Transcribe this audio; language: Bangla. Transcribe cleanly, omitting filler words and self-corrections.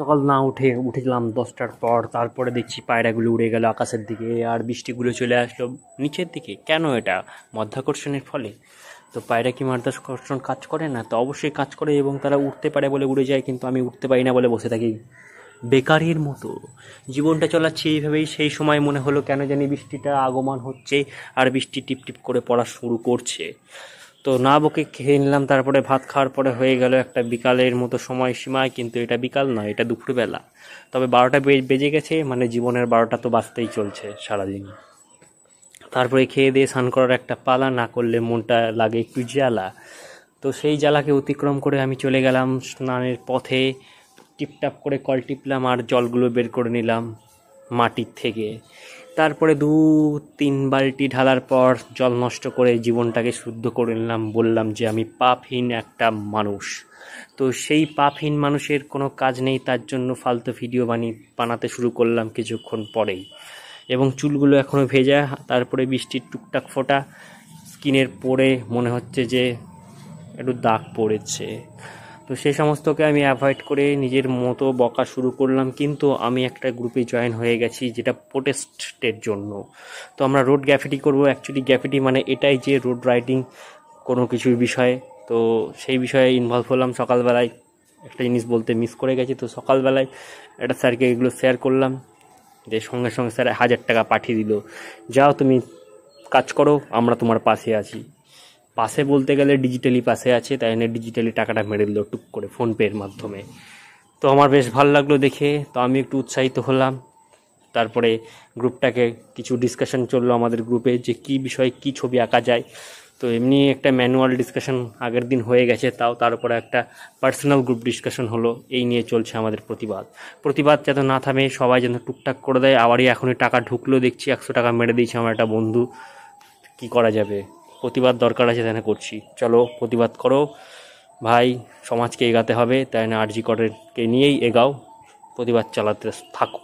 সকাল না উঠেছিলাম 10টার পর, তারপরে দেখছি পায়রাগুলো উড়ে গেল আকাশের দিকে আর বৃষ্টিগুলো চলে আসলো নিচের দিকে। কেন? এটা মাধ্যাকর্ষণের ফলে। তো পায়রা কি মাধ্যাকর্ষণ কাজ করে না? তো অবশ্যই কাজ করে এবং তারা উঠতে পারে বলে উড়ে যায়, কিন্তু আমি উঠতে পারি না বলে বসে থাকি বেকারের মতো। জীবনটা চালাচ্ছি এইভাবেই। সেই সময় মনে হলো কেন জানি বৃষ্টিটা আগমন হচ্ছে আর বৃষ্টি টিপ টিপ করে পড়া শুরু করছে। তো না বকে খেয়ে নিলাম। তারপরে ভাত খাওয়ার পরে হয়ে গেল একটা বিকালের মতো সময়সীমায়, কিন্তু এটা বিকাল নয়, এটা দুপুরবেলা। তবে 12টা বেজে গেছে, মানে জীবনের 12টা তো বাজতেই চলছে সারাদিন। তারপরে খেয়ে দিয়ে স্নান করার একটা পালা, না করলে মনটা লাগে একটু জ্বালা। তো সেই জ্বালাকে অতিক্রম করে আমি চলে গেলাম স্নানের পথে। টিপটাপ করে কল টিপলাম আর জলগুলো বের করে নিলাম মাটির থেকে। তারপরে 2-3 বালতি ঢালার পর জল নষ্ট করে জীবনটাকে শুদ্ধ করে নিলাম। বললাম যে আমি পাপহীন একটা মানুষ। তো সেই পাপহীন মানুষের কোনো কাজ নেই, তার জন্য ফালতু ভিডিও বানাতে শুরু করলাম কিছুক্ষণ পরেই। এবং চুলগুলো এখনও ভেজা। তারপরে বৃষ্টির টুকটাক ফোঁটা স্কিনের পরে মনে হচ্ছে যে একটু দাগ পড়েছে। তো সেই সমস্তকে আমি অ্যাভয়েড করে নিজের মতো বকা শুরু করলাম। কিন্তু আমি একটা গ্রুপে জয়েন হয়ে গেছি যেটা প্রোটেস্টের জন্য। তো আমরা রোড গ্যাফিটি করব। অ্যাকচুয়ালি গ্যাফিটি মানে এটাই যে রোড রাইডিং কোনো কিছুর বিষয়ে। তো সেই বিষয়ে ইনভলভ হলাম সকালবেলায়। একটা জিনিস বলতে মিস করে গেছি। তো সকালবেলায় একটা স্যারকে এগুলো শেয়ার করলাম, যে সঙ্গে সঙ্গে স্যার 1000 টাকা পাঠিয়ে দিল। যাও তুমি কাজ করো, আমরা তোমার পাশে আছি। পাশে বলতে গেলে ডিজিটালি পাশে আছে, তাই জন্য ডিজিটালি টাকাটা মেরে দিল টুক করে ফোনপের মাধ্যমে। তো আমার বেশ ভালো লাগলো দেখে। তো আমি একটু উৎসাহিত হলাম। তারপরে গ্রুপটাকে কিছু ডিসকাশন চললো আমাদের গ্রুপে, যে কী বিষয়ে কী ছবি আঁকা যায়। তো এমনি একটা ম্যানুয়াল ডিসকাশন আগের দিন হয়ে গেছে, তাও তার উপরে একটা পার্সোনাল গ্রুপ ডিসকাশন হলো। এই নিয়ে চলছে আমাদের প্রতিবাদ যাতে না থামে, সবাই যেন টুকটাক করে দেয়। আবারই এখনই টাকা ঢুকলো দেখছি, 100 টাকা মেরে দিয়েছে আমার একটা বন্ধু। কি করা যাবে? প্রতিবাদ দরকার আছে, তাই না করছি। চলো প্রতিবাদ করো ভাই, সমাজকে এগাতে হবে, তাই না আরজি করেরকে নিয়েই এগাও, প্রতিবাদ চালাতে থাকো।